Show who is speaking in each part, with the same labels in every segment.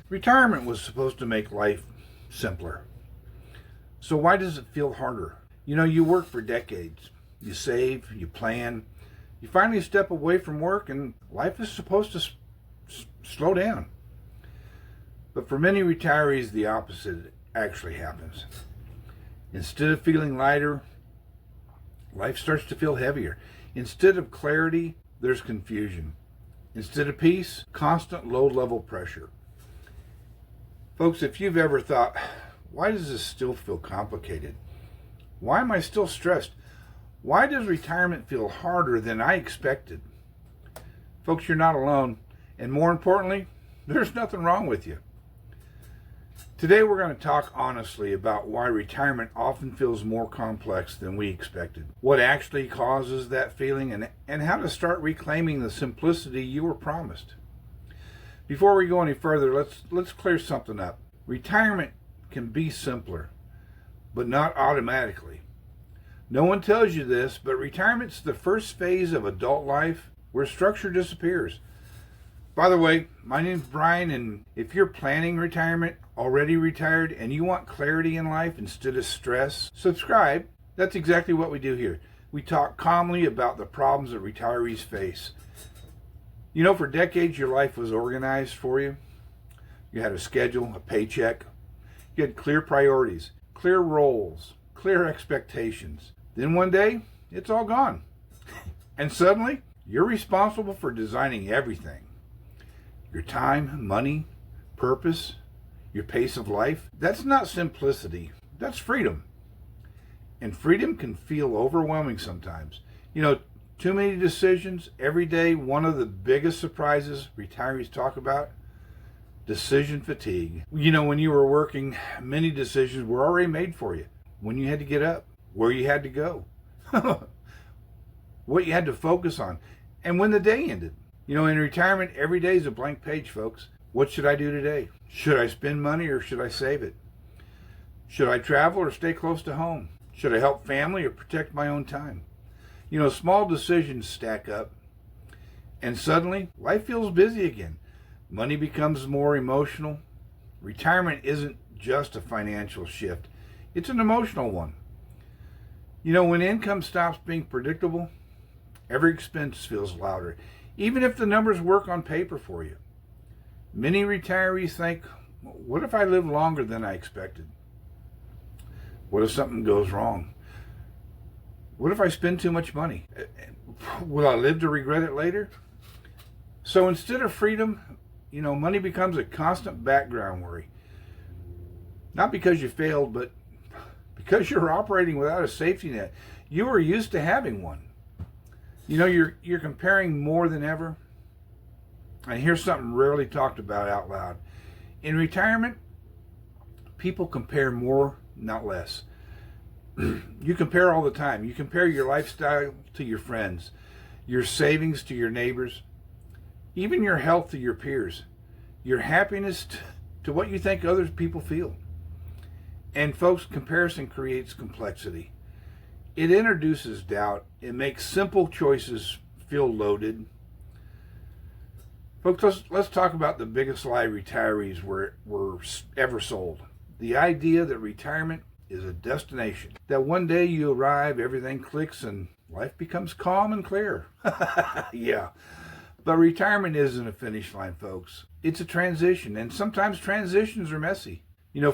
Speaker 1: Retirement was supposed to make life simpler. So why does it feel harder? You work for decades. You save, you plan. You finally step away from work and life is supposed to slow down. But for many retirees, the opposite actually happens. Instead of feeling lighter, life starts to feel heavier. Instead of clarity, there's confusion. Instead of peace, constant low-level pressure. Folks, if you've ever thought, why does this still feel complicated? Why am I still stressed? Why does retirement feel harder than I expected? Folks, you're not alone. And more importantly, there's nothing wrong with you. Today we're going to talk honestly about why retirement often feels more complex than we expected. What actually causes that feeling and how to start reclaiming the simplicity you were promised. Before we go any further, let's clear something up. Retirement can be simpler, but not automatically. No one tells you this, but retirement's the first phase of adult life where structure disappears. By the way, my name's Brian, and if you're planning retirement, already retired, and you want clarity in life instead of stress, subscribe. That's exactly what we do here. We talk calmly about the problems that retirees face. For decades, your life was organized for you. You had a schedule, a paycheck. You had clear priorities, clear roles, clear expectations. Then one day, it's all gone. And suddenly, you're responsible for designing everything. Your time, money, purpose, your pace of life. That's not simplicity. That's freedom. And freedom can feel overwhelming sometimes. Too many decisions every day. One of the biggest surprises retirees talk about, decision fatigue. When you were working, many decisions were already made for you. When you had to get up, where you had to go, what you had to focus on, and when the day ended. In retirement, every day is a blank page, folks. What should I do today? Should I spend money or should I save it? Should I travel or stay close to home? Should I help family or protect my own time? Small decisions stack up, and suddenly life feels busy again. Money becomes more emotional. Retirement isn't just a financial shift. It's an emotional one. When income stops being predictable, every expense feels louder, even if the numbers work on paper for you. Many retirees think, what if I live longer than I expected? What if something goes wrong? What if I spend too much money? Will I live to regret it later? So instead of freedom, money becomes a constant background worry. Not because you failed, but because you're operating without a safety net. You were used to having one. You're comparing more than ever. And here's something rarely talked about out loud. In retirement, people compare more, not less. You compare all the time. You compare your lifestyle to your friends, your savings to your neighbors, even your health to your peers, your happiness to what you think other people feel. And folks, comparison creates complexity. It introduces doubt. It makes simple choices feel loaded. Folks, let's talk about the biggest lie retirees were ever sold. The idea that retirement is a destination. That one day you arrive, everything clicks, and life becomes calm and clear. Yeah. But retirement isn't a finish line, folks. It's a transition, and sometimes transitions are messy.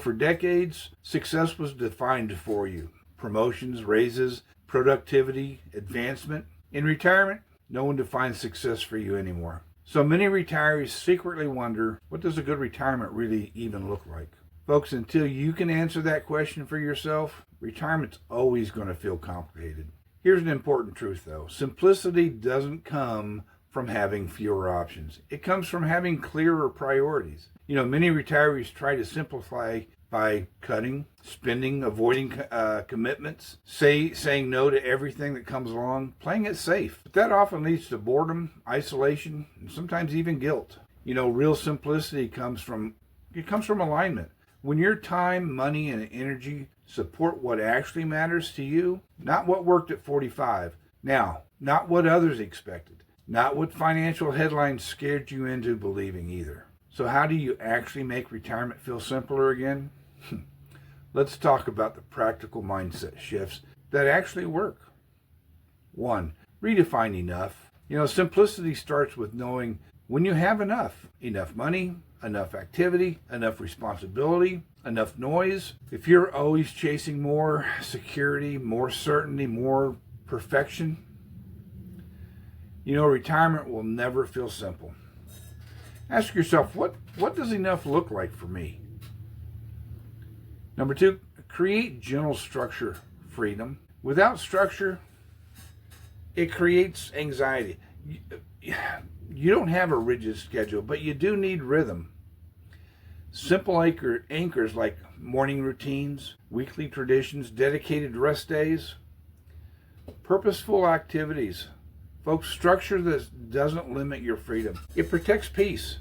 Speaker 1: For decades, success was defined for you. Promotions, raises, productivity, advancement. In retirement, no one defines success for you anymore. So many retirees secretly wonder, what does a good retirement really even look like? Folks, until you can answer that question for yourself, retirement's always going to feel complicated. Here's an important truth, though. Simplicity doesn't come from having fewer options. It comes from having clearer priorities. Many retirees try to simplify by cutting, spending, avoiding commitments, saying no to everything that comes along, playing it safe. But that often leads to boredom, isolation, and sometimes even guilt. Real simplicity comes from alignment. When your time, money, and energy support what actually matters to you, not what worked at 45. Now, not what others expected. Not what financial headlines scared you into believing either. So how do you actually make retirement feel simpler again? Let's talk about the practical mindset shifts that actually work. 1. Redefine enough. Simplicity starts with knowing when you have enough. Enough money, enough activity, enough responsibility, enough noise. If you're always chasing more security, more certainty, more perfection, retirement will never feel simple. Ask yourself, what does enough look like for me? Number 2, create general structure freedom. Without structure, it creates anxiety. You don't have a rigid schedule, but you do need rhythm. Simple anchors like morning routines, weekly traditions, dedicated rest days, purposeful activities. Folks, structure that doesn't limit your freedom. It protects peace.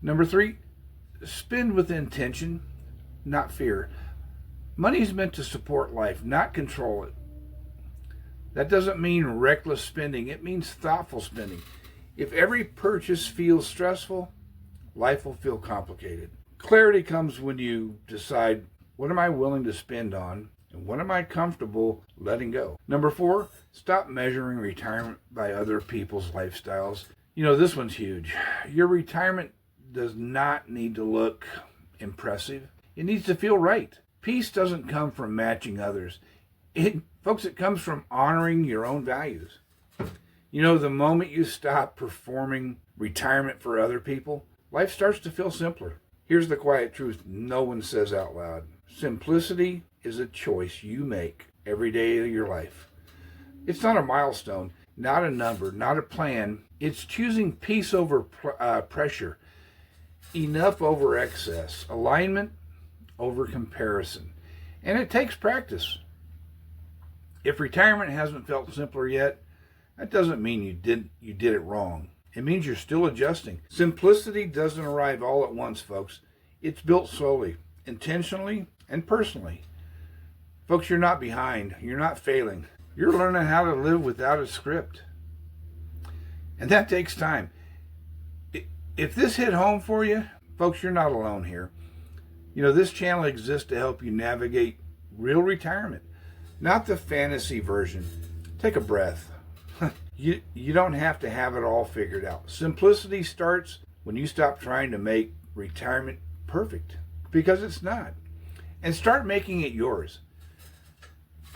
Speaker 1: Number 3, spend with intention, not fear. Money is meant to support life, not control it. That doesn't mean reckless spending. It means thoughtful spending. If every purchase feels stressful, life will feel complicated. Clarity comes when you decide, what am I willing to spend on? And what am I comfortable letting go? Number 4, stop measuring retirement by other people's lifestyles. This one's huge. Your retirement does not need to look impressive. It needs to feel right. Peace doesn't come from matching others. Folks, it comes from honoring your own values. The moment you stop performing retirement for other people, life starts to feel simpler. Here's the quiet truth no one says out loud. Simplicity is a choice you make every day of your life. It's not a milestone, not a number, not a plan. It's choosing peace over pressure, enough over excess, alignment over comparison. And it takes practice. If retirement hasn't felt simpler yet, that doesn't mean you did it wrong. It means you're still adjusting. Simplicity doesn't arrive all at once, folks. It's built slowly, intentionally, and personally. Folks, you're not behind. You're not failing. You're learning how to live without a script. And that takes time. If this hit home for you, folks, you're not alone here. This channel exists to help you navigate real retirement, not the fantasy version. Take a breath. You don't have to have it all figured out. Simplicity starts when you stop trying to make retirement perfect, because it's not, and start making it yours.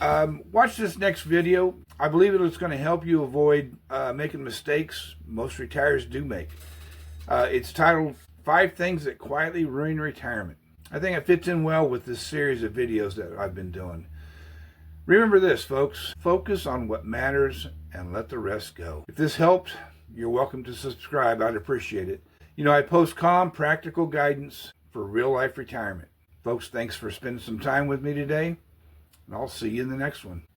Speaker 1: Watch this next video. I believe it's going to help you avoid making mistakes most retirees do make. It's titled 5 Things That Quietly Ruin Retirement. I think it fits in well with this series of videos that I've been doing. Remember this, folks. Focus on what matters and let the rest go. If this helped, you're welcome to subscribe. I'd appreciate it. I post calm, practical guidance for real-life retirement. Folks, thanks for spending some time with me today, and I'll see you in the next one.